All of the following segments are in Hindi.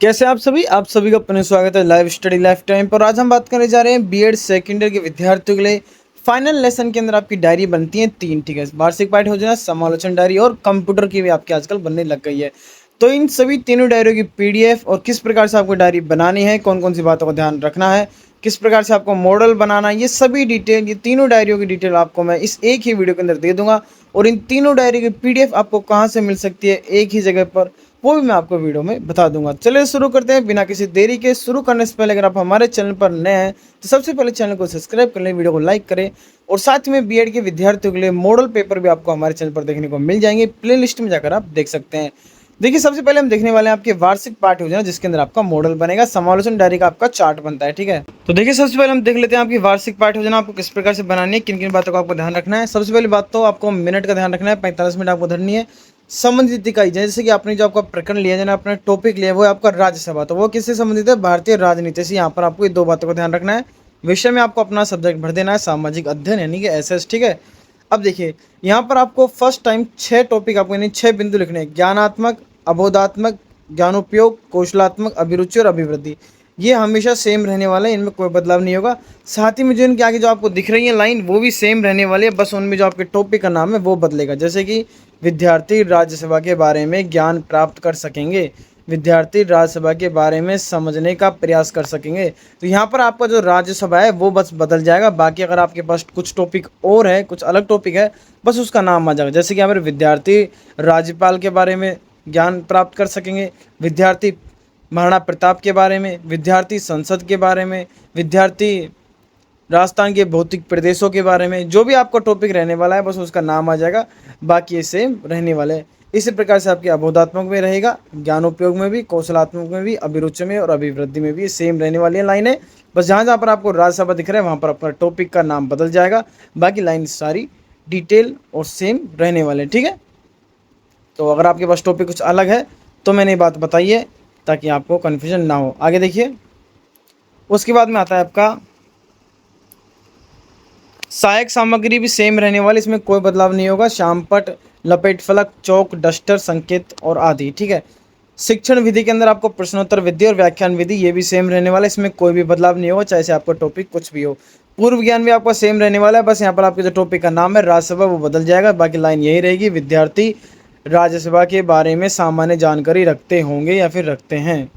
कैसे आप सभी का पुनः स्वागत है लाइव स्टडी लाइफ टाइम पर। आज हम बात करने जा रहे हैं बीएड सेकेंड ईयर के विद्यार्थियों के लिए फाइनल लेसन के अंदर आपकी डायरी बनती है तीन, ठीक है। वार्षिक पाठ योजना, समालोचन डायरी और कंप्यूटर की भी आपकी आजकल बनने लग गई है। तो इन सभी तीनों डायरियों की पीडीएफ और किस प्रकार से आपको डायरी बनानी है, कौन कौन सी बातों का ध्यान रखना है, किस प्रकार से आपको मॉडल बनाना है, ये सभी डिटेल, ये तीनों डायरियों की डिटेल आपको मैं इस एक ही वीडियो के अंदर दे दूंगा। और इन तीनों डायरी की पीडीएफ आपको कहाँ से मिल सकती है एक ही जगह पर, वो भी मैं आपको वीडियो में बता दूंगा। चलिए शुरू करते हैं बिना किसी देरी के। शुरू करने से पहले अगर आप हमारे चैनल पर नए हैं तो सबसे पहले चैनल को सब्सक्राइब कर लें, वीडियो को लाइक करें और साथ में बीएड के विद्यार्थियों के लिए मॉडल पेपर भी आपको हमारे चैनल पर देखने को मिल जाएंगे। प्ले लिस्ट में जाकर आप देख सकते हैं। देखिए, सबसे पहले हम देखने वाले हैं आपके वार्षिक पाठ योजना, जिसके अंदर आपका मॉडल बनेगा, समालोचन डायरी का आपका चार्ट बनता है, ठीक है। तो देखिए, सबसे पहले हम देख लेते हैं आपकी वार्षिक पाठ योजना आपको किस प्रकार से बनानी है, किन किन बातों का आपको ध्यान रखना है। सबसे पहली बात तो आपको मिनट का ध्यान रखना है, 45 मिनट आपको धरनी है। संबंधित इकाई, जैसे कि आपने जो आपका प्रकरण लिया है, आपने टॉपिक लिया है, वो है आपका राज्यसभा, तो वो किससे संबंधित है, भारतीय राजनीति से। यहाँ पर आपको ये दो बातों का ध्यान रखना है। विषय में आपको अपना सब्जेक्ट भर देना है, सामाजिक अध्ययन यानी कि एसएस, ठीक है। अब देखिए, यहाँ पर आपको फर्स्ट टाइम 6 टॉपिक आपको यानी 6 बिंदु लिखने हैं। ज्ञानात्मक, अबोधात्मक, ज्ञानोपयोग, कौशलात्मक, अभिरुचि और अभिवृद्धि। ये हमेशा सेम रहने वाला है, इनमें कोई बदलाव नहीं होगा। साथ ही में जो इनके आगे जो आपको दिख रही है लाइन, वो भी सेम रहने वाली है, बस उनमें जो आपके टॉपिक का नाम है वो बदलेगा। जैसे कि विद्यार्थी राज्यसभा के बारे में ज्ञान प्राप्त कर सकेंगे, विद्यार्थी राज्यसभा के बारे में समझने का प्रयास कर सकेंगे। तो यहाँ पर आपका जो राज्यसभा है वो बस बदल जाएगा। बाकी अगर आपके पास कुछ टॉपिक और है, कुछ अलग टॉपिक है, बस उसका नाम आ जाएगा। जैसे कि यहाँ पर विद्यार्थी राज्यपाल के बारे में ज्ञान प्राप्त कर सकेंगे, विद्यार्थी महाराणा प्रताप के बारे में, विद्यार्थी संसद के बारे में, विद्यार्थी राजस्थान के भौतिक प्रदेशों के बारे में। जो भी आपका टॉपिक रहने वाला है बस उसका नाम आ जाएगा, बाकी ये सेम रहने वाले हैं। इसी प्रकार से आपके अबोधात्मक में रहेगा, ज्ञानोपयोग में भी, कौशलात्मक में भी, अभिरुचि में और अभिवृद्धि में भी सेम रहने वाली है लाइनें। बस जहाँ जहाँ पर आपको राज्यसभा दिख रहा है वहाँ पर अपना टॉपिक का नाम बदल जाएगा, बाकी लाइन सारी डिटेल और सेम रहने वाले हैं, ठीक है। तो अगर आपके पास टॉपिक कुछ अलग है तो मैंने ये बात बताई है ताकि आपको कन्फ्यूजन ना हो। आगे देखिए, उसके बाद में आता है आपका सहायक सामग्री भी सेम रहने वाली, इसमें कोई बदलाव नहीं होगा। श्यामपट, लपेट फलक, चौक, डस्टर, संकेत और आदि, ठीक है। शिक्षण विधि के अंदर आपको प्रश्नोत्तर विधि और व्याख्यान विधि ये भी सेम रहने वाला है, इसमें कोई भी बदलाव नहीं होगा, चाहे से आपका टॉपिक कुछ भी हो। पूर्व ज्ञान भी आपका सेम रहने वाला है, बस यहाँ पर आपके जो टॉपिक का नाम है राज्यसभा वो बदल जाएगा, बाकी लाइन यही रहेगी। विद्यार्थी राज्यसभा के बारे में सामान्य जानकारी रखते होंगे या फिर रखते हैं,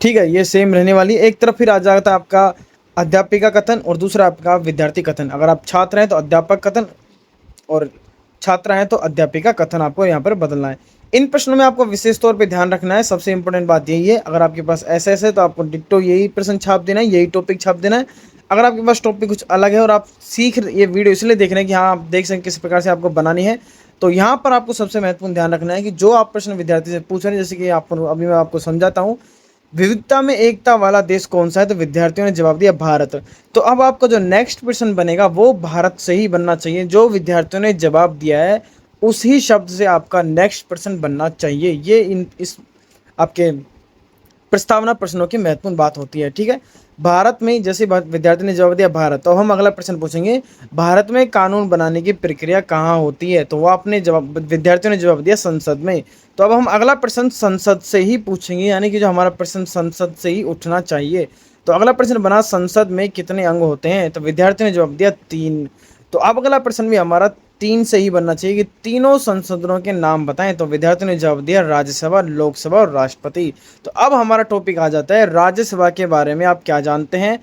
ठीक है, ये सेम रहने वाली है। एक तरफ फिर आ जाता है आपका अध्यापिका कथन और दूसरा आपका विद्यार्थी कथन। अगर आप छात्र हैं तो अध्यापक कथन और छात्र हैं तो अध्यापिका कथन आपको यहाँ पर बदलना है। इन प्रश्नों में आपको विशेष तौर पे ध्यान रखना है, सबसे इंपॉर्टेंट बात यही है। अगर आपके पास ऐसे ऐसे तो आपको डिट्टो यही प्रश्न छाप देना है, यही टॉपिक छाप देना है। अगर आपके पास टॉपिक कुछ अलग है और आप ये वीडियो इसलिए देख रहे हैं कि हाँ आप देख सकें किस प्रकार से आपको बनानी है, तो यहाँ पर आपको सबसे महत्वपूर्ण ध्यान रखना है कि जो आप प्रश्न विद्यार्थी से पूछ रहे हैं, जैसे कि आप अभी मैं आपको समझाता हूँ, विविधता में एकता वाला देश कौन सा है, तो विद्यार्थियों ने जवाब दिया भारत। तो अब आपका जो नेक्स्ट प्रश्न बनेगा वो भारत से ही बनना चाहिए। जो विद्यार्थियों ने जवाब दिया है उसी शब्द से आपका नेक्स्ट प्रश्न बनना चाहिए। ये इस आपके प्रस्तावना प्रश्नों की महत्वपूर्ण बात होती है, ठीक है। भारत में जैसे विद्यार्थी ने जवाब दिया भारत, तो हम अगला प्रश्न पूछेंगे भारत में कानून बनाने की प्रक्रिया कहाँ होती है, तो वो आपने जवाब, विद्यार्थियों ने जवाब दिया संसद में। तो अब हम अगला प्रश्न संसद से ही पूछेंगे, यानी कि जो हमारा प्रश्न संसद से ही उठना चाहिए। तो अगला प्रश्न बना संसद में कितने अंग होते हैं, तो विद्यार्थियों ने जवाब दिया 3। तो अब अगला प्रश्न भी हमारा 3 से ही बनना चाहिए कि तीनों संसदों के नाम बताएं, तो विद्यार्थियों ने जवाब दिया राज्यसभा, लोकसभा और राष्ट्रपति। तो अब हमारा टॉपिक आ जाता है राज्यसभा के बारे में आप क्या जानते हैं।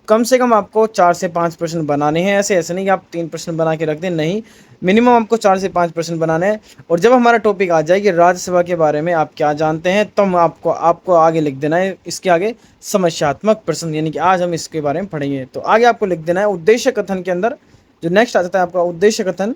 कम से कम आपको 4 से 5 प्रश्न बनाने हैं, ऐसे नहीं कि आप 3 प्रश्न बना के रख दें, नहीं, मिनिमम आपको 4 से 5 प्रश्न बनाने हैं। और जब हमारा टॉपिक आ जाए कि राज्यसभा के बारे में आप क्या जानते हैं, तो हम आपको आगे लिख देना है इसके आगे समस्यात्मक प्रश्न, यानी कि आज हम इसके बारे में पढ़ेंगे। तो आगे आपको लिख देना है उद्देश्य कथन के अंदर, जो नेक्स्ट आ जाता है आपका उद्देश्य कथन,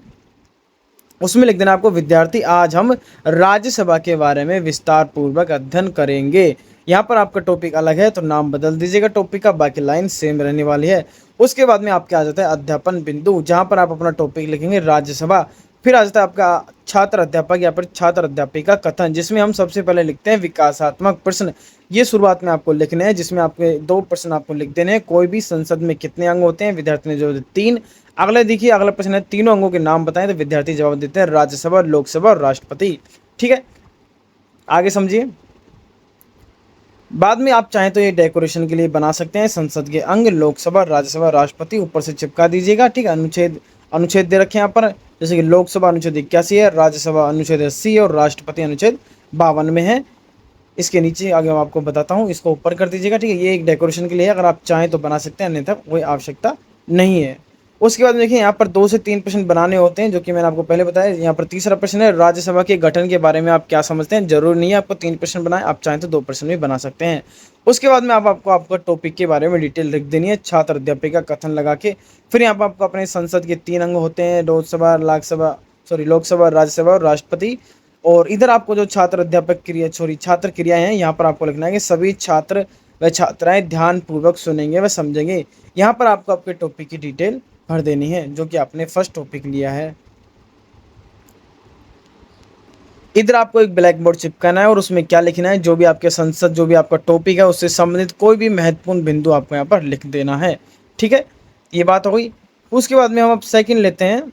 उसमें लिख देना आपको विद्यार्थी आज हम राज्यसभा के बारे में विस्तार पूर्वक अध्ययन करेंगे। यहाँ पर आपका टॉपिक अलग है तो नाम बदल दीजिएगा टॉपिक का, बाकी लाइन सेम रहने वाली है। उसके बाद में आपके आ जाता है अध्यापन बिंदु, जहाँ पर आप अपना टॉपिक लिखेंगे राज्यसभा। फिर आ जाता है आपका छात्र अध्यापक या फिर छात्र अध्यापिका कथन, जिसमें हम सबसे पहले लिखते हैं विकासात्मक प्रश्न। ये शुरुआत में आपको लिखने हैं, जिसमें आपके 2 प्रश्न आपको लिख देने हैं। कोई भी संसद में कितने अंग होते हैं, विद्यार्थी ने जो 3। अगला देखिए, अगला प्रश्न है तीनों अंगों के नाम बताएं, तो विद्यार्थी जवाब देते हैं राज्यसभा, लोकसभा और राष्ट्रपति, ठीक है। आगे समझिए, बाद में आप चाहें तो ये डेकोरेशन के लिए बना सकते हैं। संसद के अंग, लोकसभा, राज्यसभा, राष्ट्रपति ऊपर से चिपका दीजिएगा, ठीक है। अनुच्छेद अनुच्छेद दे रखे हैं यहाँ पर, जैसे कि लोकसभा अनुच्छेद 81 है, राज्यसभा अनुच्छेद 80 है और राष्ट्रपति अनुच्छेद 52 में है। इसके नीचे आगे मैं आपको बताता हूँ, इसको ऊपर कर दीजिएगा, ठीक है। ये एक डेकोरेशन के लिए है, अगर आप चाहें तो बना सकते हैं, अन्यथा कोई आवश्यकता नहीं है। उसके बाद देखिए यहाँ पर 2 से 3 प्रश्न बनाने होते हैं, जो कि मैंने आपको पहले बताया। यहाँ पर तीसरा प्रश्न है, राज्यसभा के गठन के बारे में आप क्या समझते हैं। जरूर नहीं है आपको 3 प्रश्न बनाए, आप चाहें तो 2 प्रश्न भी बना सकते हैं। उसके बाद में आप आपको आपका टॉपिक के बारे में डिटेल लिख देनी है, छात्र अध्यापिका कथन लगा के। फिर यहाँ पर आपको अपने संसद के 3 अंग होते हैं, लोकसभा, राज्यसभा और राष्ट्रपति। और इधर आपको जो छात्र अध्यापक क्रिया छात्र क्रियाएं हैं, यहाँ पर आपको लिखना है कि सभी छात्र व छात्राएं ध्यान पूर्वक सुनेंगे व समझेंगे। यहाँ पर आपको आपके टॉपिक की डिटेल भर देनी है, जो कि आपने फर्स्ट टॉपिक लिया है। इधर आपको एक ब्लैक बोर्ड चिपकाना है और उसमें क्या लिखना है, जो भी आपके संसद, जो भी आपका टॉपिक है, उससे संबंधित कोई भी महत्वपूर्ण बिंदु आपको यहाँ पर लिख देना है, ठीक है। ये बात हो गई। उसके बाद में हम अब सेकंड लेते हैं।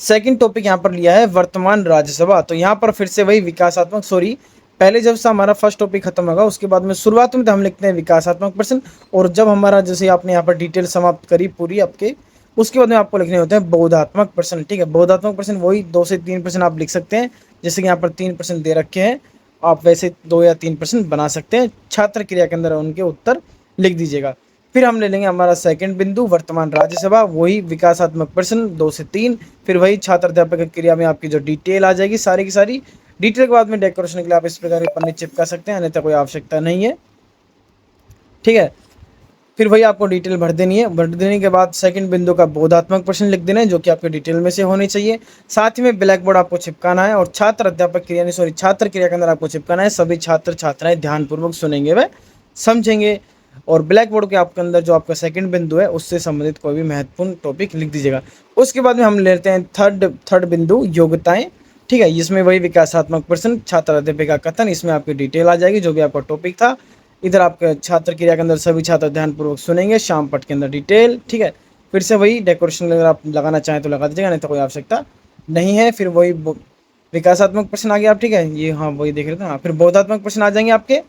सेकंड टॉपिक यहाँ पर लिया है वर्तमान राज्यसभा। तो यहाँ पर फिर से वही विकासात्मक, पहले जब से हमारा फर्स्ट टॉपिक खत्म होगा, उसके बाद में शुरुआत में तो हम लिखते हैं विकासात्मक प्रश्न, और जब हमारा जैसे आपने यहाँ पर डिटेल समाप्त करी पूरी आपके, उसके बाद में आपको लिखने होते हैं बोधात्मक प्रश्न, ठीक है। बोधात्मक प्रश्न वही 2 से 3 प्रश्न आप लिख सकते हैं, जैसे कि यहाँ पर 3 प्रश्न दे रखे हैं, आप वैसे 2 या 3 प्रश्न बना सकते हैं। छात्र क्रिया के अंदर उनके उत्तर लिख दीजिएगा। फिर हम ले लेंगे हमारा सेकंड बिंदु, वर्तमान राज्यसभा, वही विकासात्मक प्रश्न 2 से 3, फिर वही छात्र अध्यापक क्रिया में आपकी जो डिटेल आ जाएगी सारी की सारी। डिटेल के बाद में डेकोरेशन के लिए आप इस प्रकार के पन्ने चिपका सकते हैं, अन्यथा कोई आवश्यकता नहीं है, ठीक है। फिर वही आपको डिटेल भर देनी है। भर देने के बाद सेकंड बिंदु का बोधात्मक प्रश्न लिख देना है, जो कि आपके डिटेल में से होनी चाहिए। साथ ही में ब्लैक बोर्ड आपको चिपकाना है, और छात्र अध्यापक क्रिया छात्र क्रिया के अंदर आपको चिपकाना है, सभी छात्र छात्राएं ध्यानपूर्वक सुनेंगे व समझेंगे। और ब्लैक बोर्ड के आपके अंदर जो आपका सेकंड बिंदु है, उससे संबंधित कोई भी महत्वपूर्ण टॉपिक लिख दीजिएगा। उसके बाद में हम लेते हैं थर्ड बिंदु, योग्यताएं, ठीक है। इसमें वही विकासात्मक प्रश्न, छात्र अध्यापिका कथन, इसमें आपकी डिटेल आ जाएगी, जो भी आपका टॉपिक था। इधर आपके छात्र क्रिया के अंदर सभी छात्र ध्यानपूर्वक सुनेंगे, शाम पट के अंदर डिटेल, ठीक है। फिर से वही डेकोरेशन अगर आप लगाना चाहें तो लगा दीजिएगा, नहीं तो कोई आवश्यकता नहीं है। फिर वही विकासात्मक प्रश्न आ गया आप, ठीक है। ये हाँ वही देख रहे थे, हाँ। फिर बोधात्मक प्रश्न आ जाएंगे आपके।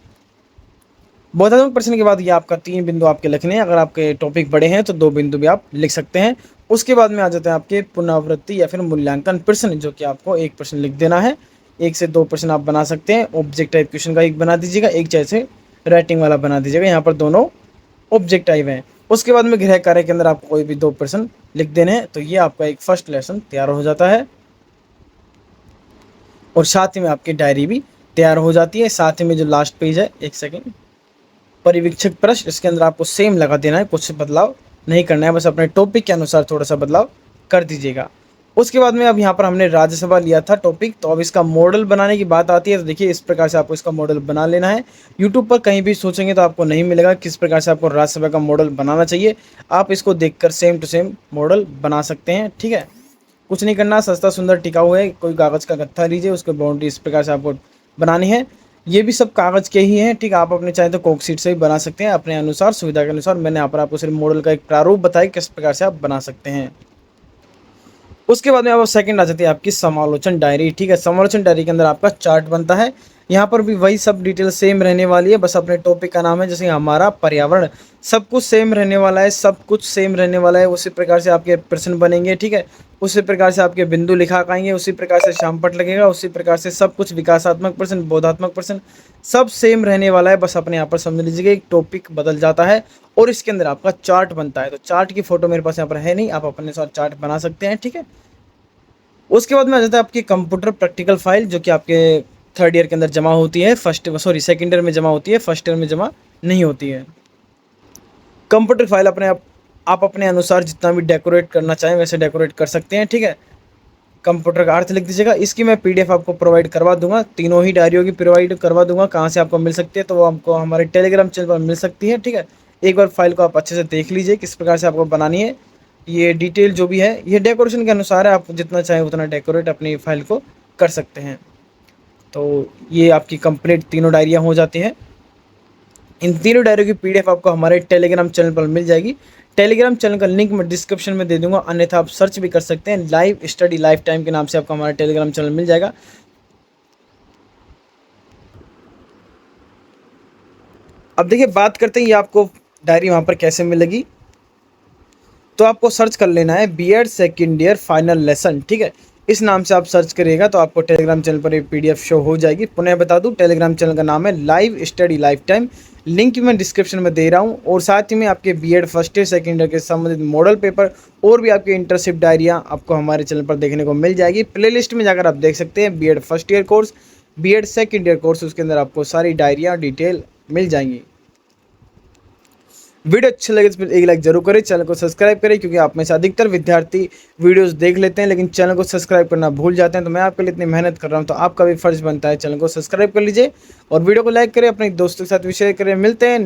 बोधात्मक प्रश्न के बाद ये आपका 3 बिंदु आपके लिखने हैं, अगर आपके टॉपिक बड़े हैं तो 2 बिंदु भी आप लिख सकते हैं। उसके बाद में आ जाते हैं आपके पुनरावृत्ति या फिर मूल्यांकन प्रश्न, जो कि आपको एक प्रश्न लिख देना है। 1 से 2 प्रश्न आप बना सकते हैं। ऑब्जेक्ट टाइप क्वेश्चन का एक बना दीजिएगा, एक जैसे राइटिंग वाला बना दीजिएगा, यहाँ पर दोनों ऑब्जेक्ट टाइप हैं। उसके बाद में गृह कार्य के अंदर आपको कोई भी 2 प्रश्न लिख देने हैं, तो ये आपका एक फर्स्ट लेसन तैयार हो जाता है, और साथ ही में आपकी डायरी भी तैयार हो जाती है। साथ ही में जो लास्ट पेज है, एक सेकेंड, परिवीक्षक प्रश्न, इसके अंदर आपको सेम लगा देना है, कुछ बदलाव नहीं करना है, बस अपने टॉपिक के अनुसार थोड़ा सा बदलाव कर दीजिएगा। उसके बाद में अब यहाँ पर हमने राज्यसभा लिया था टॉपिक, तो अब इसका मॉडल बनाने की बात आती है। तो देखिए इस प्रकार से आपको इसका मॉडल बना लेना है। यूट्यूब पर कहीं भी सोचेंगे तो आपको नहीं मिलेगा किस प्रकार से आपको राज्यसभा का मॉडल बनाना चाहिए। आप इसको देखकर सेम टू सेम मॉडल बना सकते हैं, ठीक है। कुछ नहीं करना, सस्ता सुंदर टिकाऊ है, कोई कागज़ का गत्था लीजिए, उसके बाउंड्री इस प्रकार से आपको बनानी है। ये भी सब कागज़ के ही हैं, ठीक है। आप अपने चाहे तो कोक शीट से भी बना सकते हैं, अपने अनुसार सुविधा के अनुसार। मैंने यहाँ पर आपको सिर्फ मॉडल का एक प्रारूप बताया किस प्रकार से आप बना सकते हैं। उसके बाद में अब सेकंड आ जाती है आपकी समालोचन डायरी, ठीक है। समालोचन डायरी के अंदर आपका चार्ट बनता है। यहाँ पर भी वही सब डिटेल सेम रहने वाली है, बस अपने टॉपिक का नाम है, जैसे हमारा पर्यावरण, सब कुछ सेम रहने वाला है, सब कुछ सेम रहने वाला है। उसी प्रकार से आपके प्रश्न बनेंगे, ठीक है। उसी प्रकार से आपके बिंदु लिखा पाएंगे, उसी प्रकार से शामपट लगेगा, उसी प्रकार से सब कुछ विकासात्मक प्रश्न, बोधात्मक प्रश्न, सब सेम रहने वाला है। बस अपने यहाँ पर समझ लीजिए एक टॉपिक बदल जाता है और इसके अंदर आपका चार्ट बनता है। तो चार्ट की फोटो मेरे पास यहाँ पर है नहीं, आप अपने साथ चार्ट बना सकते हैं, ठीक है। उसके बाद में आ जाता है आपकी कंप्यूटर प्रैक्टिकल फाइल, जो कि आपके थर्ड ईयर के अंदर जमा होती है, सेकंड ईयर में जमा होती है, फर्स्ट ईयर में जमा नहीं होती है। कंप्यूटर फाइल आप अपने अनुसार जितना भी डेकोरेट करना चाहें वैसे डेकोरेट कर सकते हैं, ठीक है। कंप्यूटर का अर्थ लिख दीजिएगा। इसकी मैं पीडीएफ आपको प्रोवाइड करवा दूंगा, तीनों ही डायरियों की प्रोवाइड करवा दूंगा। कहाँ से आपको मिल सकती है, तो वो हमको हमारे टेलीग्राम चैनल पर मिल सकती है, ठीक है। एक बार फाइल को आप अच्छे से देख लीजिए किस प्रकार से आपको बनानी है। ये डिटेल जो भी है ये डेकोरेशन के अनुसार है, आप जितना चाहें उतना डेकोरेट अपनी फाइल को कर सकते हैं। तो ये आपकी कंप्लीट तीनों डायरियाँ हो जाती हैं। इन तीनों डायरियों की पीडीएफ आपको हमारे टेलीग्राम चैनल पर मिल जाएगी। टेलीग्राम चैनल का लिंक मैं डिस्क्रिप्शन में दे दूंगा, अन्यथा आप सर्च भी कर सकते हैं, लाइव स्टडी लाइफ टाइम के नाम से आपको हमारा टेलीग्राम चैनल मिल जाएगा। अब देखिए बात करते हैं ये आपको डायरी वहाँ पर कैसे मिलेगी। तो आपको सर्च कर लेना है B Ed second year final lesson, ठीक है। इस नाम से आप सर्च करिएगा तो आपको टेलीग्राम चैनल पर ये पीडीएफ शो हो जाएगी। पुनः बता दूं टेलीग्राम चैनल का नाम है live study life time, link मैं डिस्क्रिप्शन में दे रहा हूं। और साथ ही में आपके B Ed first year second year के संबंधित मॉडल पेपर और भी आपके इंटर्नशिप डायरियाँ आपको हमारे चैनल पर देखने को मिल जाएगी। प्लेलिस्ट में जाकर आप देख सकते हैं B Ed first year course, B Ed second year course, उसके अंदर आपको सारी डायरियाँ डिटेल मिल जाएंगी। वीडियो अच्छा लगे तो एक लाइक जरूर करें, चैनल को सब्सक्राइब करें, क्योंकि आप में से अधिकतर विद्यार्थी वीडियोस देख लेते हैं लेकिन चैनल को सब्सक्राइब करना भूल जाते हैं। तो मैं आपके लिए इतनी मेहनत कर रहा हूं तो आपका भी फर्ज बनता है चैनल को सब्सक्राइब कर लीजिए और वीडियो को लाइक करें, अपने दोस्तों के साथ भी शेयर करें। मिलते हैं।